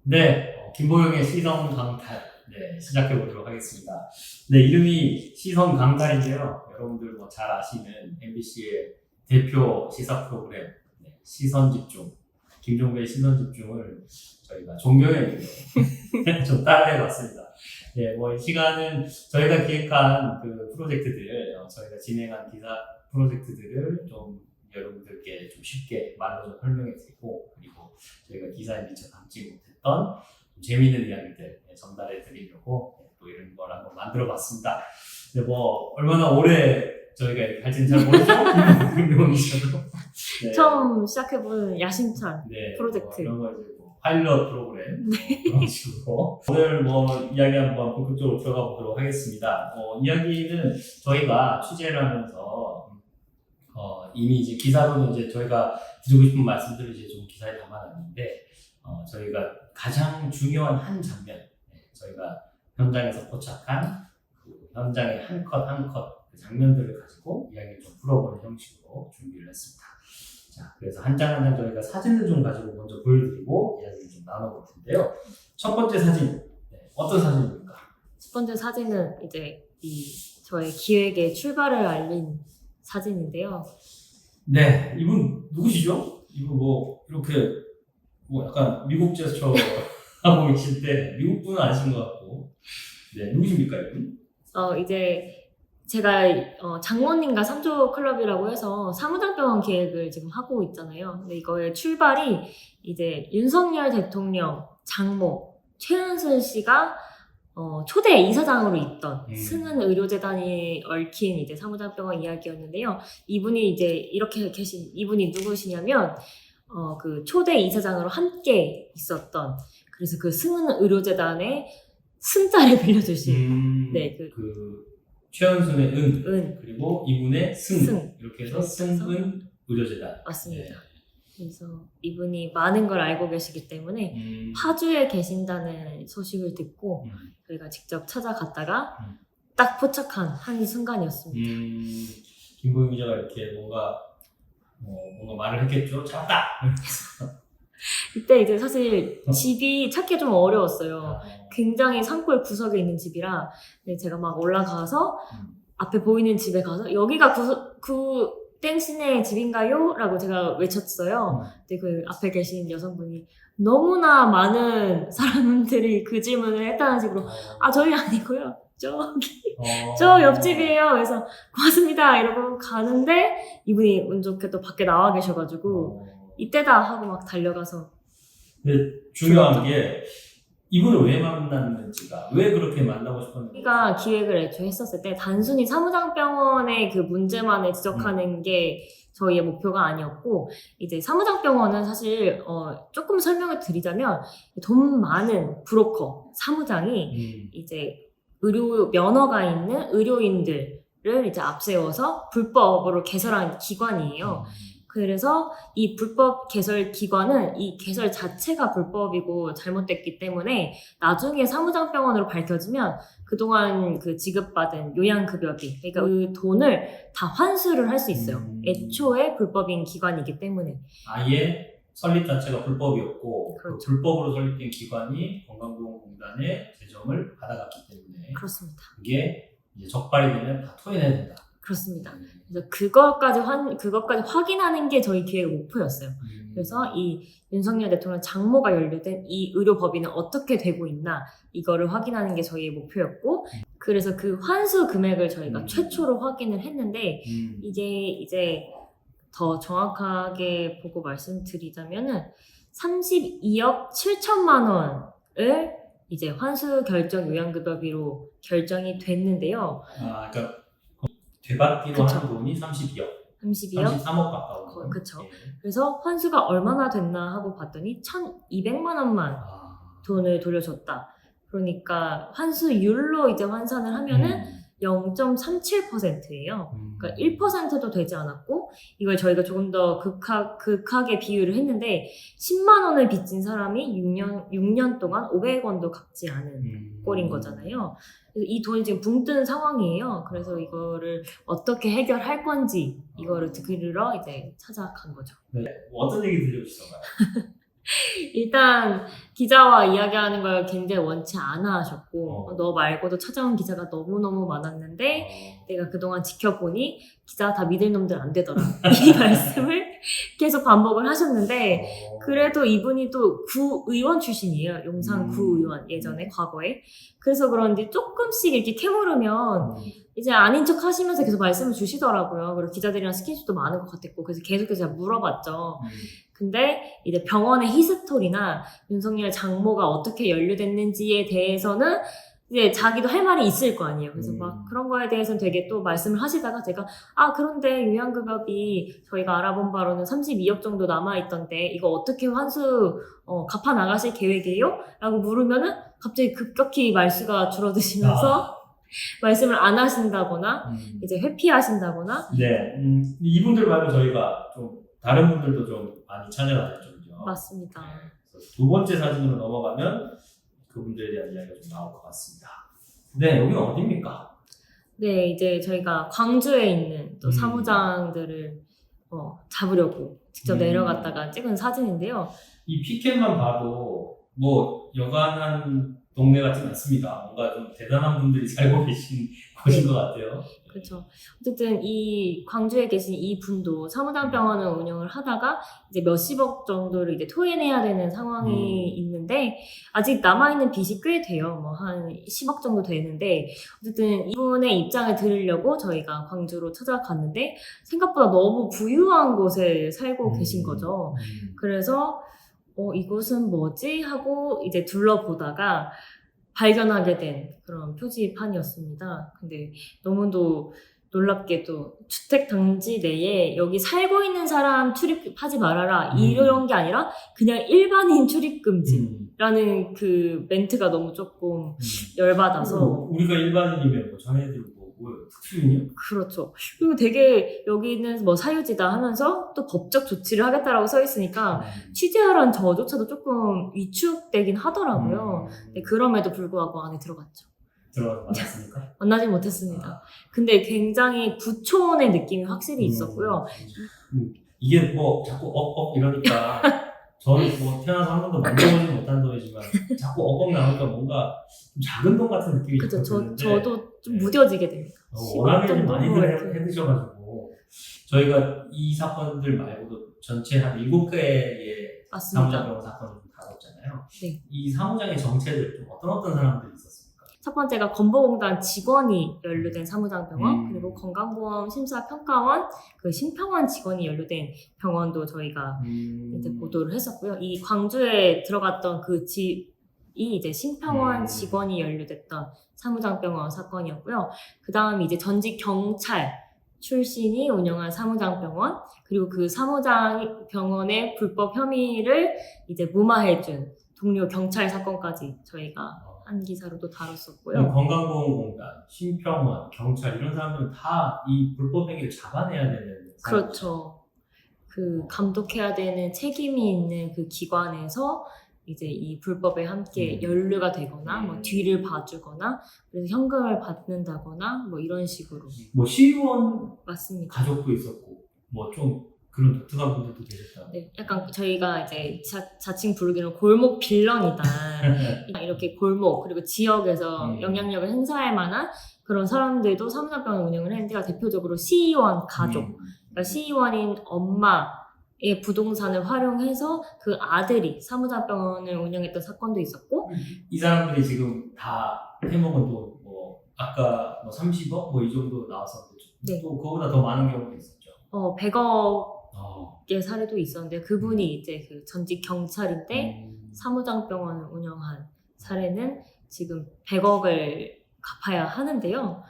네, 김보영의 시선 강탈. 네, 시작해 보도록 하겠습니다. 네, 이름이 시선 강탈인데요. 여러분들 뭐 잘 아시는 MBC의 대표 시사 프로그램, 네, 시선 집중. 김종배의 시선 집중을 저희가 존경의 이름으로 좀 따라해 봤습니다. 네, 뭐 이 시간은 저희가 기획한 그 프로젝트들, 저희가 진행한 기사 프로젝트들을 좀 여러분들께 좀 쉽게 말로 좀 설명해 드리고, 그리고 저희가 기사에 미처 담지 못했던 좀 재미있는 이야기들 전달해 드리려고 또 이런 걸 한번 만들어 봤습니다. 근데 뭐 얼마나 오래 저희가 이렇게 할지는 잘 모르죠? 김명희씨도. 네. 처음 시작해보는 야심찬 네, 프로젝트. 이런 거 이제 뭐 파일럿 프로그램 그런 식으로 오늘 뭐 이야기 한번 본격적으로 들어가 보도록 하겠습니다. 이야기는 저희가 취재를 하면서 이미 이제 기사로는 이제 저희가 드리고 싶은 말씀들을 이제 좀 기사에 담아놨는데 저희가 가장 중요한 한 장면, 저희가 현장에서 포착한 그 현장의 한 컷 한 컷 그 장면들을 가지고 이야기를 좀 풀어보는 형식으로 준비를 했습니다. 자, 그래서 한 장 한 장 저희가 사진을 좀 가지고 먼저 보여드리고 이야기를 좀 나눠볼 텐데요. 첫 번째 사진, 어떤 사진입니까? 첫 번째 사진은 이제 저의 기획의 출발을 알린 사진인데요. 네, 이분 누구시죠? 이분 뭐 이렇게 뭐 약간 미국 제스처 하고 계실 때 미국 분은 아신 것 같고, 네, 누구십니까 이분? 이제 제가 장모님과 3조 클럽이라고 해서 사무장병원 기획을 지금 하고 있잖아요. 근데 이거의 출발이 이제 윤석열 대통령 장모 최은순 씨가 초대 이사장으로 있던 승은 의료재단이 얽힌 이제 사무장병원 이야기였는데요. 이분이 이제 이렇게 계신 이분이 누구시냐면 그 초대 이사장으로 함께 있었던, 그래서 그 승은 의료재단의 승자를 빌려주신 네, 그 최은순의 은 그리고 이분의 승 이렇게 해서 승은 의료재단. 맞습니다. 네. 그래서 이분이 많은 걸 알고 계시기 때문에 파주에 계신다는 소식을 듣고 저희가 직접 찾아갔다가 딱 포착한 한 순간이었습니다. 김보영 기자가 이렇게 뭔가 말을 했겠죠. 잡았다. 이때 이제 사실 집이 찾기 좀 어려웠어요. 굉장히 산골 구석에 있는 집이라 제가 막 올라가서 앞에 보이는 집에 가서 여기가 그 땡신의 집인가요? 라고 제가 외쳤어요. 근데 그 앞에 계신 여성분이 너무나 많은 사람들이 그 질문을 했다는 식으로 저희 아니고요. 저 옆집이에요. 그래서 고맙습니다. 이러고 가는데 이분이 운 좋게 또 밖에 나와 계셔가지고 이때다 하고 막 달려가서. 근데 중요한 게 이분을 왜 만났는지가, 왜 그렇게 만나고 싶었는지. 우리가 기획을 애초에 했었을 때 단순히 사무장병원의 그 문제만을 지적하는 게 저희의 목표가 아니었고, 이제 사무장병원은 사실 조금 설명을 드리자면 돈 많은 브로커 사무장이 이제 의료 면허가 있는 의료인들을 이제 앞세워서 불법으로 개설한 기관이에요. 그래서 이 불법 개설 기관은 이 개설 자체가 불법이고 잘못됐기 때문에 나중에 사무장병원으로 밝혀지면 그동안 그 지급받은 요양급여비, 그러니까 그 돈을 다 환수를 할 수 있어요. 애초에 불법인 기관이기 때문에. 아예 설립 자체가 불법이었고, 그렇죠. 그 불법으로 설립된 기관이 건강보험공단의 재정을 받아갔기 때문에 그렇습니다. 그게 이제 적발이 되면 다 토해내야 된다. 그렇습니다. 그래서 그것까지 확인하는 게 저희 기획의 목표였어요. 그래서 이 윤석열 대통령 장모가 연루된 이 의료법인은 어떻게 되고 있나, 이거를 확인하는 게 저희의 목표였고, 그래서 그 환수 금액을 저희가 최초로 확인을 했는데, 이제 더 정확하게 보고 말씀드리자면은 32억 7천만 원을 이제 환수 결정 요양급여비로 결정이 됐는데요. 그러니까 되받기로 한 돈이 32억. 33억 가까운. 그렇죠. 그래서 환수가 얼마나 됐나 하고 봤더니 1,200만 원만 돈을 돌려줬다. 그러니까 환수율로 이제 환산을 하면은 0.37%예요. 그러니까 1%도 되지 않았고, 이걸 저희가 조금 더 극하게 비유를 했는데 10만 원을 빚진 사람이 6년 동안 500원도 갚지 않은 꼴인 거잖아요. 그래서 이 돈이 지금 붕 뜬 상황이에요. 그래서 이거를 어떻게 해결할 건지 이거를 들으러 이제 찾아간 거죠. 네. 어떤 얘기 들려주시던가요? 일단 기자와 이야기하는 걸 굉장히 원치 않아 하셨고, 어. 너 말고도 찾아온 기자가 너무너무 많았는데, 내가 그동안 지켜보니 기자 다 믿을 놈들 안 되더라. 이 말씀을 계속 반복을 하셨는데, 그래도 이분이 또 구의원 출신이에요. 용산 구의원, 예전에, 과거에. 그래서 그런지 조금씩 이렇게 캐물으면 이제 아닌 척 하시면서 계속 말씀을 주시더라고요. 그리고 기자들이랑 스킨십도 많은 것 같았고, 그래서 계속해서 제가 물어봤죠. 근데 이제 병원의 히스토리나 윤석열 장모가 어떻게 연루됐는지에 대해서는 이제 자기도 할 말이 있을 거 아니에요. 그래서 막 그런 거에 대해서는 되게 또 말씀을 하시다가 제가 그런데 요양급여비 저희가 알아본 바로는 32억 정도 남아있던데 이거 어떻게 환수 갚아 나가실 계획이에요? 라고 물으면은 갑자기 급격히 말수가 줄어드시면서 말씀을 안 하신다거나 이제 회피하신다거나 네, 이분들 말고 저희가 좀 다른 분들도 좀 많이 찾아다녔죠. 맞습니다. 그래서 두 번째 사진으로 넘어가면 그분들에 대한 이야기가 좀 나올 것 같습니다. 네, 여기는 어디입니까? 네, 이제 저희가 광주에 있는 또 사무장들을 잡으려고 직접 내려갔다가 찍은 사진인데요. 이 피켓만 봐도 뭐 여간한 동네 같진 않습니다. 뭔가 좀 대단한 분들이 살고 계신 곳인 것 같아요. 그렇죠. 어쨌든 이 광주에 계신 이 분도 사무장병원을 운영을 하다가 이제 몇십억 정도를 이제 토해내야 되는 상황이 있는데 아직 남아있는 빚이 꽤 돼요. 뭐 한 10억 정도 되는데 어쨌든 이분의 입장을 들으려고 저희가 광주로 찾아갔는데 생각보다 너무 부유한 곳에 살고 계신 거죠. 그래서 이곳은 뭐지? 하고 이제 둘러보다가 발견하게 된 그런 표지판이었습니다. 근데 너무도 놀랍게도 주택 단지 내에 여기 살고 있는 사람 출입하지 말아라 이런 게 아니라 그냥 일반인 출입 금지라는 그 멘트가 너무 조금 열받아서 우리가 일반인이면 뭐 자네들 뭐예요? 특수인이요? 그렇죠. 그리고 되게 여기는 뭐 사유지다 하면서 또 법적 조치를 하겠다라고 써 있으니까 취재하라는 저조차도 조금 위축되긴 하더라고요. 네, 그럼에도 불구하고 안에 들어갔죠. 들어갔습니까? 만나지 못했습니다. 근데 굉장히 부촌의 느낌이 확실히 있었고요. 이게 뭐 자꾸 억억 이러니까 저는 뭐 태어나서 한 번도 만져보지 못한 돈이지만 자꾸 억억 나오니까 뭔가 좀 작은 돈 같은 느낌이 그죠. 드는데 저도 좀 무뎌지게 됩니다. 워낙에 좀 10억 많이들 정도 해드셔가지고 저희가 이 사건들 말고도 전체 한 7개의 사무장병원 사건을 다뤘잖아요. 네. 이 사무장의 정체들 좀 어떤 사람들이 있었습니까? 첫 번째가 건보공단 직원이 연루된 사무장병원, 그리고 건강보험 심사평가원, 그 심평원 직원이 연루된 병원도 저희가 이제 보도를 했었고요. 이 광주에 들어갔던 그 집이 이제 심평원 직원이 연루됐던 사무장병원 사건이었고요. 그 다음 이제 전직 경찰 출신이 운영한 사무장병원, 그리고 그 사무장병원의 불법 혐의를 이제 무마해준 동료 경찰 사건까지 저희가 한 기사로도 다뤘었고요. 건강보험공단, 심평원, 경찰 이런 사람들은 다 이 불법 행위를 잡아내야 되는 그렇죠. 그 감독해야 되는 책임이 있는 그 기관에서 이제 이 불법에 함께 연루가 되거나 뭐 뒤를 봐주거나 그래서 현금을 받는다거나 뭐 이런 식으로. 뭐 시의원 맞습니다. 가족도 있었고 뭐 좀 그런 독특한 분들도 계셨다. 네, 약간 저희가 이제 자칭 부르기는 골목 빌런이다. 이렇게 골목 그리고 지역에서 영향력을 행사할 만한 그런 사람들도 사무장병원을 운영을 했는데 대표적으로 시의원 가족, 그러니까 시의원인 엄마의 부동산을 활용해서 그 아들이 사무장병원을 운영했던 사건도 있었고 이 사람들이 지금 다 해먹은 돈 뭐 아까 뭐 30억 뭐 이 정도 나왔었는데 네. 또 그거보다 더 많은 경우도 있었죠. 100억의 사례도 있었는데 그분이 이제 그 전직 경찰인데 사무장병원을 운영한 사례는 지금 100억을 갚아야 하는데요.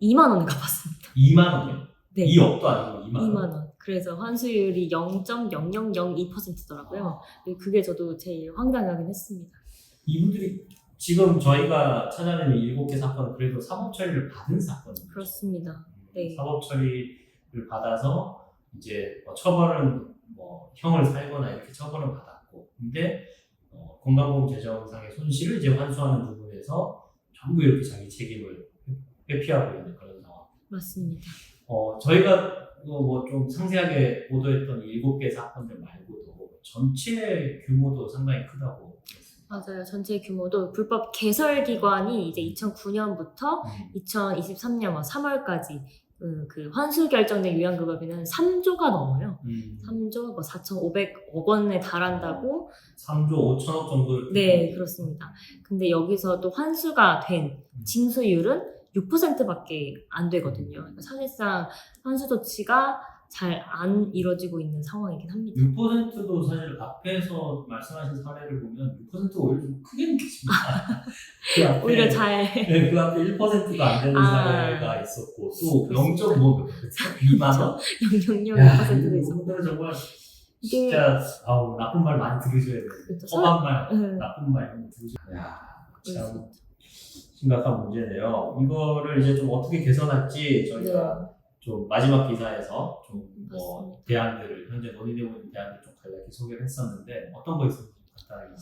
2만 원을 갚았습니다. 2만 원이요? 네. 2억도 아니고 2만 원. 2만 원. 그래서 환수율이 0.0002%더라고요. 그게 저도 제일 황당하긴 했습니다. 이분들이 지금 저희가 찾아내는 7개 사건은 그래도 사법 처리를 받은 사건입니다. 그렇습니다. 네. 사법 처리를 받아서 이제 뭐 처벌은 뭐 형을 살거나 이렇게 처벌은 받았고, 근데 건강보험 재정상의 손실을 이제 환수하는 부분에서 전부 이렇게 자기 책임을 회피하고 있는 그런 상황. 맞습니다. 저희가 뭐 좀 상세하게 보도했던 7개 사건들 말고도 전체 규모도 상당히 크다고. 맞아요. 전체 규모도 불법 개설 기관이 이제 2009년부터 2023년 3월까지 그 환수 결정된 요양급여비는 3조가 넘어요. 3조 뭐 4,500억 원에 달한다고. 3조 5천억 정도. 네, 그렇습니다. 근데 여기서 또 환수가 된 징수율은 6%밖에 안 되거든요. 그러니까 사실상 환수 조치가 잘 안 이루어지고 있는 상황이긴 합니다. 6%도 사실 앞에서 말씀하신 사례를 보면 6%가 오히려 좀 크게 느껴집니다. 그 앞에, 오히려 잘. 네, 그 앞에 1%가 안 되는 사례가 있었고 또 0.5, 2만 원? 0.0%도 있었고. 이분들은 정말 이게 진짜 나쁜 말 많이 들으셔야 돼요. 그렇죠. 험한 말, 네. 나쁜 말 이런 거 들으셔야 돼요. 참 심각한 문제네요. 이거를 이제 좀 어떻게 개선할지 저희가 좀 마지막 기사에서 좀 뭐 대안들을 현재 논의되고 있는 대안들 좀 간략히 소개를 했었는데 어떤 거 있었는지 간단하게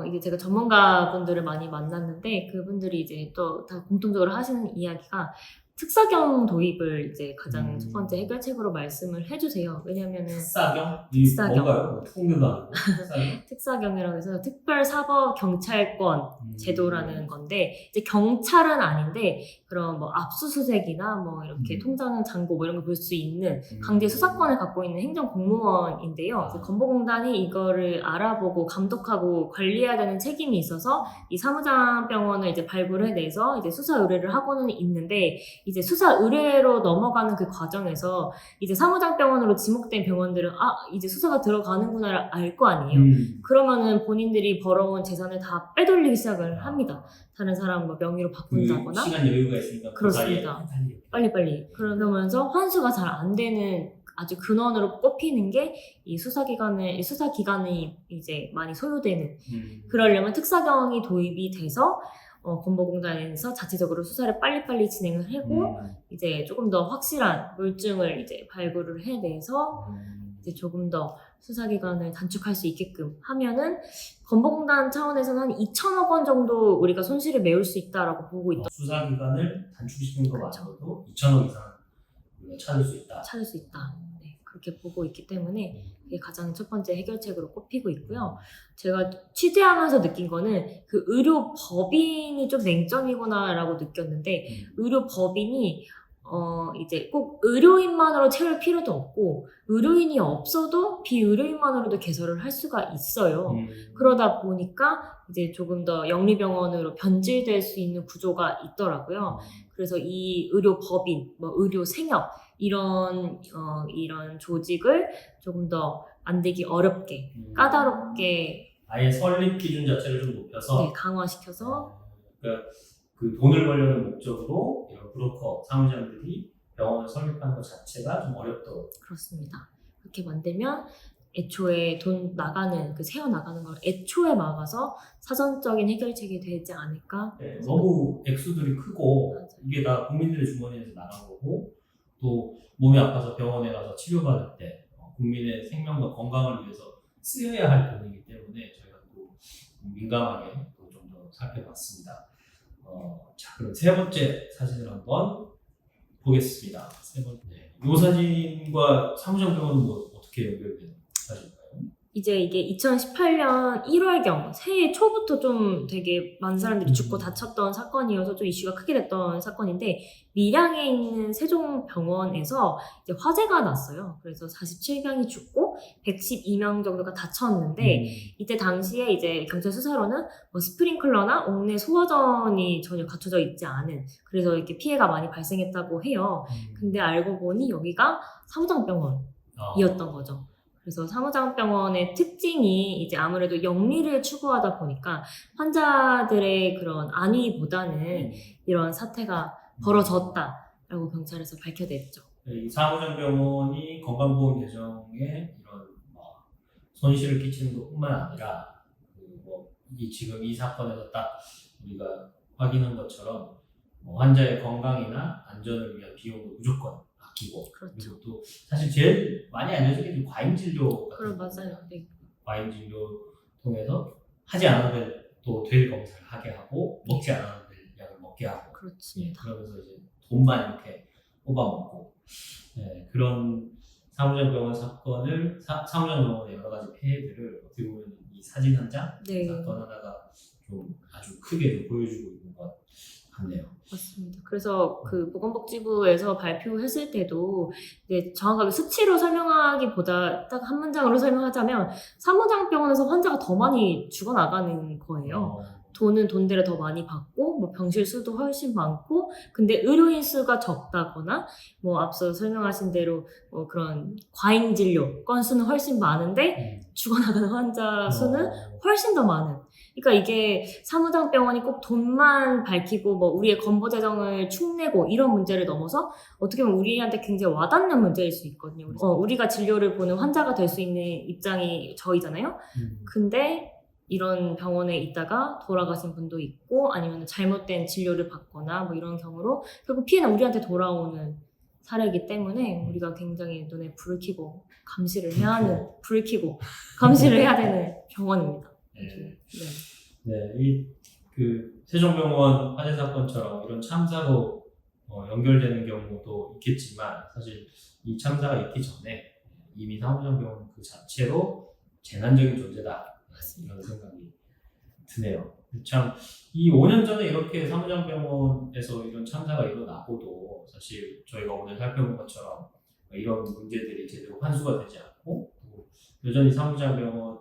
이게 제가 전문가분들을 많이 만났는데 그분들이 이제 또 다 공통적으로 하시는 이야기가 특사경 도입을 이제 가장 첫 번째 해결책으로 말씀을 해주세요. 왜냐면은 특사경? 특사경. 뭔가요? 통계도 아니고 특사경? 특사경이라고 해서 특별사법경찰권 제도라는 건데 이제 경찰은 아닌데 그런 뭐 압수수색이나 뭐 이렇게 통장 잔고 뭐 이런 걸 볼 수 있는 강제 수사권을 갖고 있는 행정 공무원인데요. 그래서 건보공단이 이거를 알아보고 감독하고 관리해야 되는 책임이 있어서 이 사무장병원을 이제 발굴해내서 이제 수사 의뢰를 하고는 있는데 이제 수사 의뢰로 넘어가는 그 과정에서 이제 사무장병원으로 지목된 병원들은 이제 수사가 들어가는구나를 알 거 아니에요. 그러면은 본인들이 벌어온 재산을 다 빼돌리기 시작을 합니다. 다른 사람 뭐 명의로 바꾼다거나. 시간 여유가 있으니까 그렇습니다. 빨리빨리. 그러면서 환수가 잘 안 되는 아주 근원으로 꼽히는 게 이 수사 기간이 이제 많이 소요되는. 그러려면 특사경이 도입이 돼서 건보공단에서 자체적으로 수사를 빨리빨리 진행을 하고 이제 조금 더 확실한 물증을 이제 발굴을 해내서 이제 조금 더 수사 기간을 단축할 수 있게끔 하면은 건보공단 차원에서는 한 2천억 원 정도 우리가 손실을 메울 수 있다라고 보고 있다. 수사 기간을 단축시키는 것만으로도 2천억 이상 우리가 찾을 수 있다. 네, 그렇게 보고 있기 때문에 그게 가장 첫 번째 해결책으로 꼽히고 있고요. 제가 취재하면서 느낀 거는 그 의료법인이 좀 맹점이구나라고 느꼈는데 의료법인이 이제 꼭 의료인만으로 채울 필요도 없고 의료인이 없어도 비의료인만으로도 개설을 할 수가 있어요. 그러다 보니까 이제 조금 더 영리병원으로 변질될 수 있는 구조가 있더라고요. 그래서 이 의료법인, 뭐 의료생협 이런 조직을 조금 더 만들기 어렵게 까다롭게 아예 설립 기준 자체를 좀 높여서 강화시켜서 그러니까 그 돈을 벌려는 목적으로 이런 브로커 사무장들이 병원을 설립하는 것 자체가 좀 어렵도록. 그렇습니다. 그렇게 만들면 애초에 돈 나가는 새어 나가는 걸 애초에 막아서 사전적인 해결책이 되지 않을까? 네, 너무 액수들이 크고 맞아요. 이게 다 국민들의 주머니에서 나간 거고 또 몸이 아파서 병원에 가서 치료받을 때 국민의 생명과 건강을 위해서 쓰여야 할 돈이기 때문에 저희가 또 민감하게 또 좀 더 살펴봤습니다. 자, 그럼 세 번째 사진을 한번 보겠습니다. 세 번째. 이 사진과 사무장병원은 뭐 어떻게 연결된 사진인가요? 이제 이게 2018년 1월경 새해 초부터 좀 되게 많은 사람들이 죽고 다쳤던 사건이어서 좀 이슈가 크게 됐던 사건인데 밀양에 있는 세종병원에서 이제 화재가 났어요. 그래서 47명이 죽고 112명 정도가 다쳤는데 이때 당시에 이제 경찰 수사로는 뭐 스프링클러나 옥내 소화전이 전혀 갖춰져 있지 않은 그래서 이렇게 피해가 많이 발생했다고 해요. 근데 알고 보니 여기가 사무장병원이었던 거죠. 그래서 사무장병원의 특징이 이제 아무래도 영리를 추구하다 보니까 환자들의 그런 안위보다는 이런 사태가 벌어졌다라고 경찰에서 밝혀냈죠. 이 사무장병원이 건강보험 개정에 이런 손실을 끼치는 것뿐만 아니라 지금 이 사건에서 딱 우리가 확인한 것처럼 환자의 건강이나 안전을 위한 비용을 무조건 아끼고 그렇죠. 그리고 또 사실 제일 많이 알려진 게 과잉 진료 같은 맞아요. 네. 과잉 진료 통해서 하지 않아도 될 검사를 하게 하고 먹지 않아도 될 약을 먹게 하고 그렇습니다. 그러면서 이제 돈만 이렇게 뽑아먹고 그런 사무장병원 사건을 사무장병원의 여러 가지 폐해들을 어떻게 보면 이 사진 한 장, 네. 사건 하나가 좀 아주 크게 좀 보여주고 있는 것 같네요. 맞습니다. 그래서 그 보건복지부에서 발표했을 때도 이제 정확하게 수치로 설명하기보다 딱 한 문장으로 설명하자면 사무장병원에서 환자가 더 많이 죽어나가는 거예요. 돈은 돈대로 더 많이 받고 뭐 병실 수도 훨씬 많고 근데 의료인 수가 적다거나 뭐 앞서 설명하신 대로 뭐 그런 과잉 진료 건수는 훨씬 많은데 죽어나가는 환자 수는 훨씬 더 많은. 그러니까 이게 사무장병원이 꼭 돈만 밝히고 뭐 우리의 건보 재정을 축내고 이런 문제를 넘어서 어떻게 보면 우리한테 굉장히 와닿는 문제일 수 있거든요. 우리가 진료를 보는 환자가 될 수 있는 입장이 저희잖아요. 근데 이런 병원에 있다가 돌아가신 분도 있고 아니면 잘못된 진료를 받거나 뭐 이런 경우로 결국 피해는 우리한테 돌아오는 사례이기 때문에 우리가 굉장히 눈에 불을 켜고 감시를 해야 하는 불을 켜고 감시를 해야 되는 병원입니다. 네. 네. 네, 이 그 세종병원 화재 사건처럼 이런 참사로 연결되는 경우도 있겠지만 사실 이 참사가 있기 전에 이미 사무장병원 그 자체로 재난적인 존재다 이런 생각이 드네요. 참 이 5년 전에 이렇게 사무장병원에서 이런 참사가 일어나고도 사실 저희가 오늘 살펴본 것처럼 이런 문제들이 제대로 환수가 되지 않고 또 여전히 사무장병원을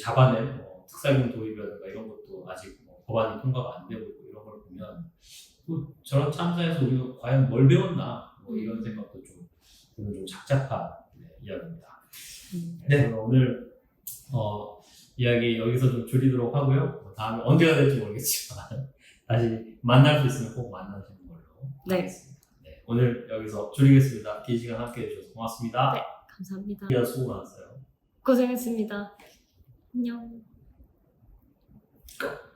잡아낸 특사경 도입이라든가 이런 것도 아직 법안이 통과가 안 되고 이런 걸 보면 또 저런 참사에서 우리가 과연 뭘 배웠나 이런 생각도 좀 착잡한 이야기입니다. 네, 오늘 이야기 여기서 좀 줄이도록 하고요. 다음에 언제가 될지 모르겠지만 다시 만날 수 있으면 꼭 만나시는 걸로 하겠습니다. 네, 오늘 여기서 줄이겠습니다. 긴 시간 함께 해주셔서 고맙습니다. 네, 감사합니다. 수고 많았어요. 고생했습니다. 안녕. 고!